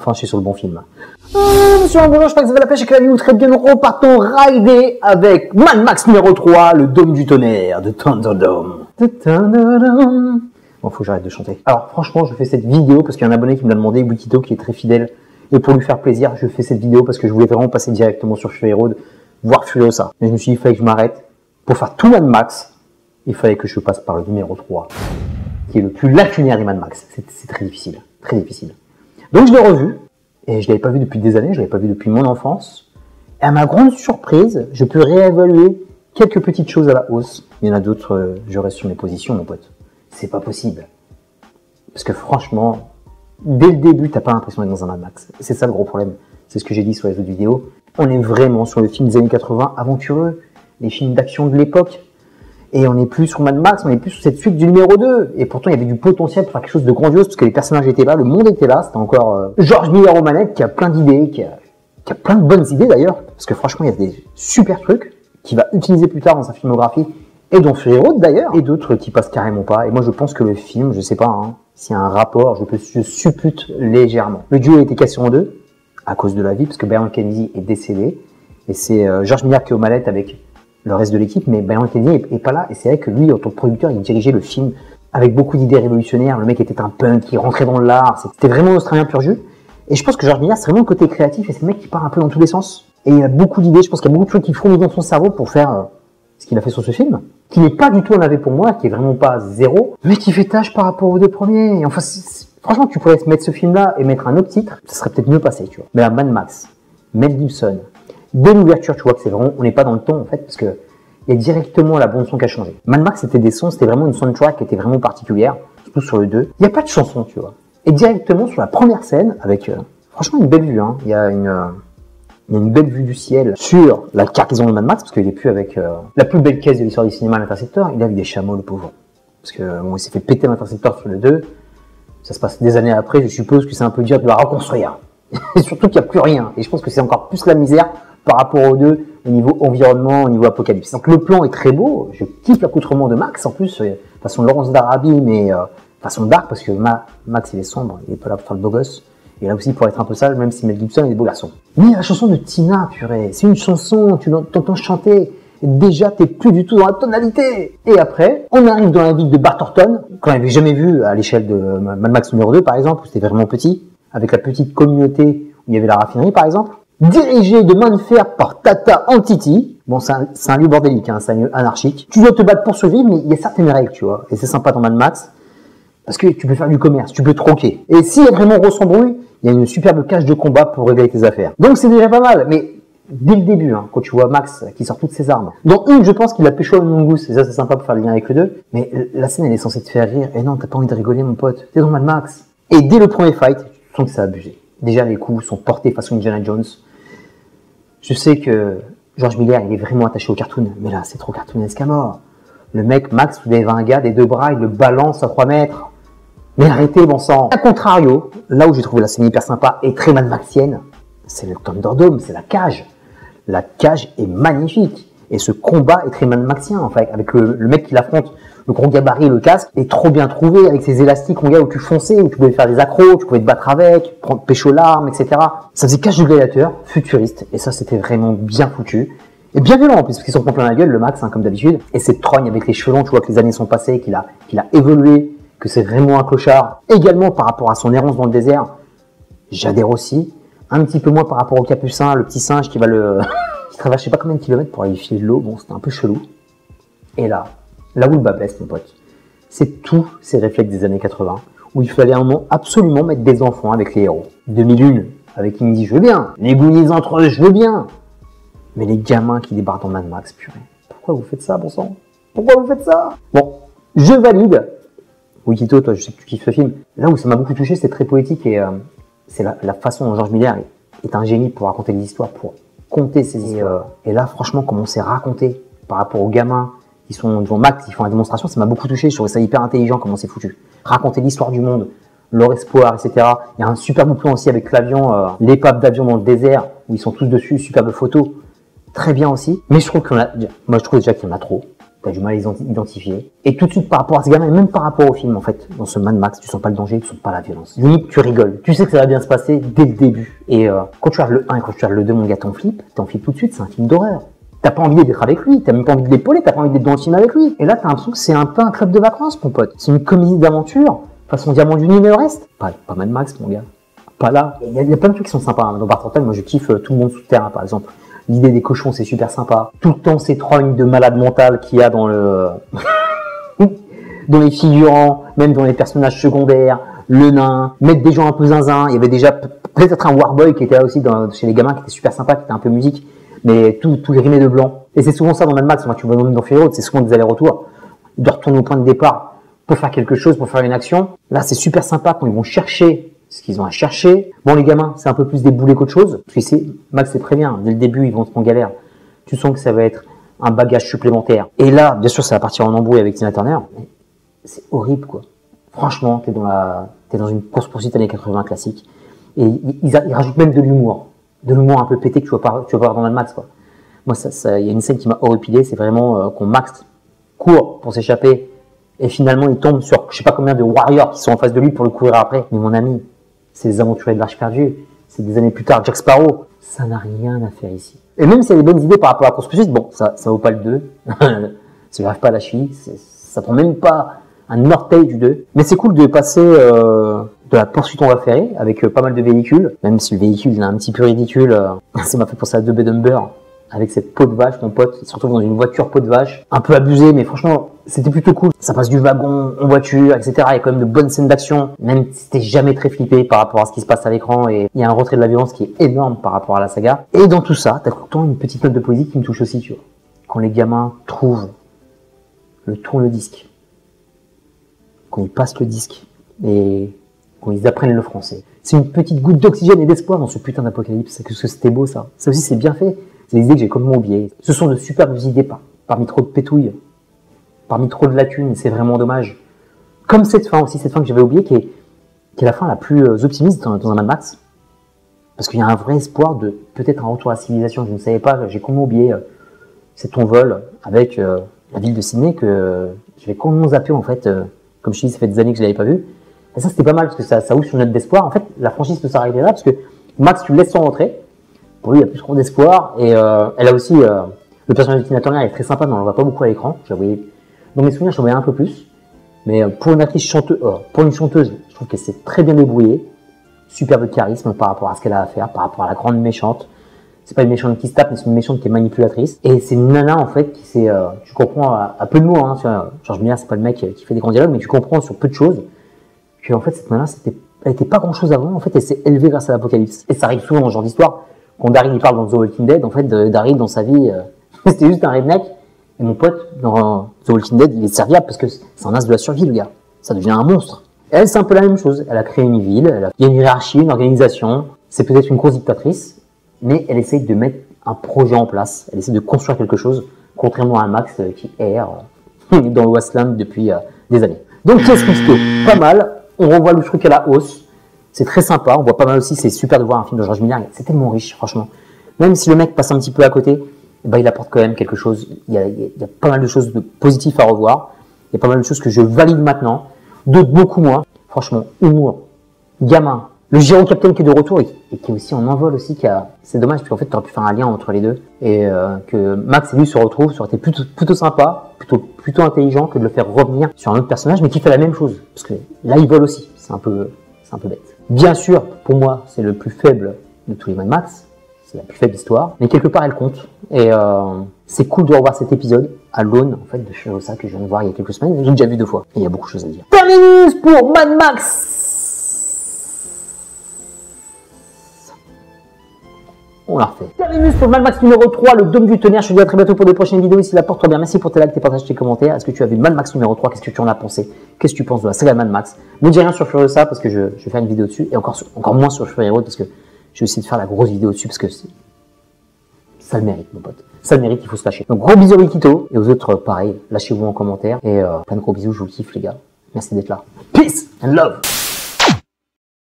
enfin je suis sur le bon film. Monsieur bonjour, je crois que vous avez la pêche avec la vidéo très bien, nous repartons rider avec Mad Max numéro 3, le Dôme du Tonnerre, de Thunderdome. Bon, faut que j'arrête de chanter. Alors franchement, je fais cette vidéo parce qu'il y a un abonné qui me l'a demandé, Wikito, qui est très fidèle. Et pour lui faire plaisir, je fais cette vidéo parce que je voulais vraiment passer directement sur Fury Road, voir Furiosa. Mais je me suis dit, il fallait que je m'arrête. Pour faire tout Mad Max, il fallait que je passe par le numéro 3, qui est le plus lacunaire des Mad Max. C'est très difficile, très difficile. Donc je l'ai revu, et je ne l'avais pas vu depuis des années, je ne l'avais pas vu depuis mon enfance. Et à ma grande surprise, je peux réévaluer quelques petites choses à la hausse. Il y en a d'autres, je reste sur mes positions, mon pote. C'est pas possible. Parce que franchement, dès le début, t'as pas l'impression d'être dans un Mad Max. C'est ça le gros problème. C'est ce que j'ai dit sur les autres vidéos. On est vraiment sur le film des années 80, aventureux, les films d'action de l'époque. Et on n'est plus sur Mad Max, on est plus sur cette suite du numéro 2. Et pourtant, il y avait du potentiel pour faire quelque chose de grandiose, parce que les personnages étaient là, le monde était là. C'était encore George Miller aux manettes, qui a plein d'idées, qui a plein de bonnes idées d'ailleurs. Parce que franchement, il y a des super trucs qu'il va utiliser plus tard dans sa filmographie, et dans Fury Road d'ailleurs. Et d'autres qui passent carrément pas. Et moi, je pense que le film, je sais pas, hein, s'il y a un rapport, je suppute légèrement. Le duo a été cassé en deux, à cause de la vie, parce que Byron Kennedy est décédé. Et c'est George Miller qui est aux manettes avec le reste de l'équipe, mais Byron Kennedy est pas là, et c'est vrai que lui, en tant que producteur, il dirigeait le film avec beaucoup d'idées révolutionnaires. Le mec était un punk, qui rentrait dans l'art, c'était vraiment un Australien pur jus. Et je pense que George Miller, c'est vraiment le côté créatif, et c'est le mec qui part un peu dans tous les sens. Et il a beaucoup d'idées, je pense qu'il y a beaucoup de choses qui fourmillent dans son cerveau pour faire ce qu'il a fait sur ce film, qui n'est pas du tout en avait pour moi, qui est vraiment pas zéro, mais qui fait tâche par rapport aux deux premiers. Et enfin, franchement, tu pourrais mettre ce film-là et mettre un autre titre, ça serait peut-être mieux passé, tu vois. Mais là, Mad Max, Mel Gibson, dès l'ouverture, tu vois que c'est vraiment, on n'est pas dans le ton, en fait, parce que il y a directement la bande son qui a changé. Mad Max, c'était des sons, c'était vraiment une soundtrack qui était vraiment particulière, surtout sur le 2. Il n'y a pas de chanson, tu vois. Et directement sur la première scène, avec, franchement, une belle vue, hein. Il y a une belle vue du ciel sur la cargaison de Mad Max, parce qu'il est plus avec la plus belle caisse de l'histoire du cinéma, l'Interceptor. Il est avec des chameaux, le pauvre. Parce que, bon, il s'est fait péter l'Interceptor sur le 2. Ça se passe des années après, je suppose que c'est un peu dur de la reconstruire. Et surtout qu'il n'y a plus rien. Et je pense que c'est encore plus la misère par rapport aux deux, au niveau environnement, au niveau apocalypse. Donc le plan est très beau, je kiffe l'accoutrement de Max, en plus, façon Laurence d'Arabie, mais façon dark, parce que Max il est sombre, il est pas là pour faire le beau gosse, et là aussi pour être un peu sage, même si Mel Gibson est des beaux garçons. Mais la chanson de Tina, purée, c'est une chanson, tu t'entends chanter, et déjà t'es plus du tout dans la tonalité. Et après, on arrive dans la ville de Bart Thornton, qu'on n'avait jamais vu à l'échelle de Mad Max numéro 2 par exemple, où c'était vraiment petit, avec la petite communauté où il y avait la raffinerie par exemple. Dirigé de main de fer par Tata Antiti. Bon, c'est un lieu bordélique, hein, c'est un lieu anarchique. Tu dois te battre pour survivre, mais il y a certaines règles, tu vois. Et c'est sympa dans Mad Max, parce que tu peux faire du commerce, tu peux troquer. Et s'il y a vraiment gros embrouille, il y a une superbe cage de combat pour régler tes affaires. Donc c'est déjà pas mal, mais dès le début, hein, quand tu vois Max qui sort toutes ses armes. Dans une, je pense qu'il a pécho une mongoose, et ça c'est sympa pour faire le lien avec le 2. Mais la scène, elle est censée te faire rire. Et non, t'as pas envie de rigoler, mon pote. T'es dans Mad Max. Et dès le premier fight, tu sens que c'est abusé. Déjà, les coups sont portés façon Indiana Jones. Je sais que George Miller, il est vraiment attaché au cartoon, mais là, c'est trop cartoonesque à mort. Le mec, Max, soulève un gars des deux bras, il le balance à 3 mètres. Mais arrêtez, bon sang. A contrario, là où j'ai trouvé la scène hyper sympa et très Mad Maxienne, c'est le Thunderdome, c'est la cage. La cage est magnifique. Et ce combat est très Mad Maxien, en fait, avec le mec qui l'affronte. Le gros gabarit, le casque, est trop bien trouvé, avec ces élastiques, mon gars, où tu fonçais, où tu pouvais faire des accros, tu pouvais te battre avec, prendre pécho l'arme, etc. Ça faisait cage du gladiateur, futuriste, et ça, c'était vraiment bien foutu. Et bien violent, en plus, parce qu'ils sont plein la gueule, le Max, hein, comme d'habitude. Et cette trogne avec les cheveux longs, tu vois que les années sont passées, qu'il a évolué, que c'est vraiment un clochard. Également, par rapport à son errance dans le désert, j'adhère aussi. Un petit peu moins par rapport au capucin, le petit singe qui va qui traverse je sais pas combien de kilomètres pour aller filer de l'eau, bon, c'était un peu chelou. Et là où le bas blesse, mon pote, c'est tous ces réflexes des années 80, où il fallait un moment absolument mettre des enfants avec les héros. 2001, avec Indy, je veux bien. Les Goonies entre eux, je veux bien. Mais les gamins qui débarquent dans Mad Max, purée, pourquoi vous faites ça, bon sang? Pourquoi vous faites ça? Bon, je valide. Wikito, toi, je sais que tu kiffes ce film. Là où ça m'a beaucoup touché, c'est très poétique, et c'est la façon dont George Miller est un génie pour raconter des histoires, pour compter ces histoires. Et là, franchement, comment c'est raconté par rapport aux gamins qui sont devant Max, qui font la démonstration, ça m'a beaucoup touché, je trouvais ça hyper intelligent comment c'est foutu. Raconter l'histoire du monde, leur espoir, etc. Il y a un superbe plan aussi avec l'avion, l'épave d'avion dans le désert, où ils sont tous dessus, superbe photo, très bien aussi. Mais je trouve moi je trouve déjà qu'il y en a trop. t'as du mal à les identifier. Et tout de suite, par rapport à ce gamin, et même par rapport au film, en fait, dans ce Mad Max, tu sens pas le danger, tu sens pas la violence. Limite, tu rigoles. Tu sais que ça va bien se passer dès le début. Et quand tu regardes le 1 et quand tu regardes le 2, mon gars, t'en flippes tout de suite, c'est un film d'horreur. T'as pas envie d'être avec lui, t'as même pas envie de l'épauler, t'as pas envie d'être dans le film avec lui. Et là, t'as l'impression que c'est un peu un club de vacances, mon pote. C'est une comédie d'aventure, façon Diamant du Nil et le reste. Pas Mad Max, mon gars. Pas là. Il y a plein de trucs qui sont sympas. Hein. Dans Barton, moi, je kiffe Tout le monde sous terre, par exemple. L'idée des cochons, c'est super sympa. Tout le temps, ces trognes de malade mental qu'il y a dans le... dans les figurants, même dans les personnages secondaires, le nain, mettre des gens un peu zinzin. Il y avait déjà peut-être un Warboy qui était là aussi chez les gamins, qui était super sympa, qui était un peu musique, mais tout grimé de blanc. Et c'est souvent ça dans Mad Max, moi, tu vois dans Fury Road, c'est souvent des allers-retours. Il doit retourner au point de départ pour faire quelque chose, pour faire une action. Là, c'est super sympa quand ils vont chercher ce qu'ils ont à chercher. Bon, les gamins, c'est un peu plus déboulé qu'autre chose. Parce que Max, c'est très bien. Dès le début, ils vont être en galère. Tu sens que ça va être un bagage supplémentaire. Et là, bien sûr, ça va partir en embrouille avec Tina Turner. Mais c'est horrible, quoi. Franchement, t'es dans une course-poursuite années 80 classique. Et ils rajoutent même de l'humour. De l'humour un peu pété que tu vas pas voir dans Mad Max, quoi. Moi, il y a une scène qui m'a horripilé. C'est vraiment quand Max court pour s'échapper. Et finalement, il tombe sur je sais pas combien de warriors qui sont en face de lui pour le courir après. Mais mon ami, c'est les aventuriers de l'Arche perdue, c'est des années plus tard Jack Sparrow, ça n'a rien à faire ici. Et même s'il y a des bonnes idées par rapport à la course-poursuite, bon, ça vaut pas le 2, ça ne grave pas à la cheville, ça prend même pas un orteil du 2, mais c'est cool de passer de la poursuite en voie ferrée avec pas mal de véhicules, même si le véhicule il est un petit peu ridicule, ça m'a fait penser à Dumb and Dumber, avec cette peau de vache, mon pote, il se retrouve dans une voiture peau de vache, un peu abusé, mais franchement, c'était plutôt cool. Ça passe du wagon en voiture, etc. Il y a quand même de bonnes scènes d'action, même si t'es jamais très flippé par rapport à ce qui se passe à l'écran, et il y a un retrait de la violence qui est énorme par rapport à la saga. Et dans tout ça, t'as tout le temps une petite note de poésie qui me touche aussi, tu vois. Quand les gamins trouvent le tourne-disque, quand ils passent le disque, et quand ils apprennent le français. C'est une petite goutte d'oxygène et d'espoir dans ce putain d'apocalypse. Que c'était beau, ça. Ça aussi, c'est bien fait. C'est des idées que j'ai complètement oubliées. Ce sont de superbes idées parmi trop de pétouilles, parmi trop de lacunes, c'est vraiment dommage. Comme cette fin aussi, cette fin que j'avais oubliée, qui est la fin la plus optimiste dans un Mad Max. Parce qu'il y a un vrai espoir de peut-être un retour à la civilisation. Je ne savais pas, j'ai complètement oublié cet envol avec la ville de Sydney que j'avais complètement zappé en fait. Comme je te dis, ça fait des années que je ne l'avais pas vu. Et ça, c'était pas mal parce que ça ouvre sur une note d'espoir. En fait, la franchise peut s'arrêter là parce que Max, tu le laisses sans rentrer. Pour lui, il y a plus trop d'espoir. Et elle a aussi... le personnage de Tina Turner est très sympa, mais on le voit pas beaucoup à l'écran. Dans mes souvenirs, je voyais un peu plus. Mais pour une actrice chanteuse, pour une chanteuse, je trouve qu'elle s'est très bien débrouillée. Superbe charisme par rapport à ce qu'elle a à faire, par rapport à la grande méchante. C'est pas une méchante qui se tape, mais c'est une méchante qui est manipulatrice. Et c'est une nana, en fait, qui s'est... tu comprends à peu de mots, hein. George Miller, c'est pas le mec qui fait des grands dialogues, mais tu comprends sur peu de choses que, en fait, cette nana, elle était pas grand chose avant. En fait, elle s'est élevée grâce à l'apocalypse. Et ça arrive souvent dans ce genre d'histoire. Quand Daryl il parle dans The Walking Dead, en fait, Daryl dans sa vie, c'était juste un redneck. Et mon pote, dans The Walking Dead, il est serviable parce que c'est un as de la survie, le gars. Ça devient un monstre. Elle, c'est un peu la même chose. Elle a créé une ville, il y a une hiérarchie, une organisation. C'est peut-être une grosse dictatrice, mais elle essaye de mettre un projet en place. Elle essaie de construire quelque chose, contrairement à un Max qui erre dans le Wasteland depuis des années. Donc, qu'est-ce que c'était? Pas mal. On revoit le truc à la hausse. C'est très sympa, on voit pas mal aussi, c'est super de voir un film de George Miller, c'est tellement riche, franchement. Même si le mec passe un petit peu à côté, il apporte quand même quelque chose, il y a pas mal de choses de positifs à revoir, il y a pas mal de choses que je valide maintenant, d'autres beaucoup moins. Franchement, humour, gamin, le Gyro Captain qui est de retour et qui est aussi en envol aussi, c'est dommage parce qu'en fait tu aurais pu faire un lien entre les deux et que Max et lui se retrouvent, ça aurait été plutôt sympa, plutôt intelligent que de le faire revenir sur un autre personnage mais qui fait la même chose, parce que là il vole aussi, c'est un peu bête. Bien sûr, pour moi, c'est le plus faible de tous les Mad Max. C'est la plus faible histoire. Mais quelque part, elle compte. Et c'est cool de revoir cet épisode à l'aune, en fait, de Furiosa que je viens de voir il y a quelques semaines. J'ai déjà vu 2 fois. Et il y a beaucoup de choses à dire. Terminus pour Mad Max. On l'a refait. Terminus pour Mad Max numéro 3, le Dôme du Tonnerre. Je te dis à très bientôt pour des prochaines vidéos. Ici, la porte-toi bien. Merci pour tes likes, tes partages, tes commentaires. Est-ce que tu as vu Mad Max numéro 3? Qu'est-ce que tu en as pensé? Qu'est-ce que tu penses de la saga Mad Max? Ne dis rien sur Furiosa parce que je vais faire une vidéo dessus. Et encore moins sur Fury Road parce que je vais essayer de faire la grosse vidéo dessus parce que ça le mérite, mon pote. Ça le mérite, il faut se lâcher. Donc, gros bisous Rikito. Et aux autres, pareil, lâchez-vous en commentaire. Et plein de gros bisous, je vous kiffe, les gars. Merci d'être là. Peace and love.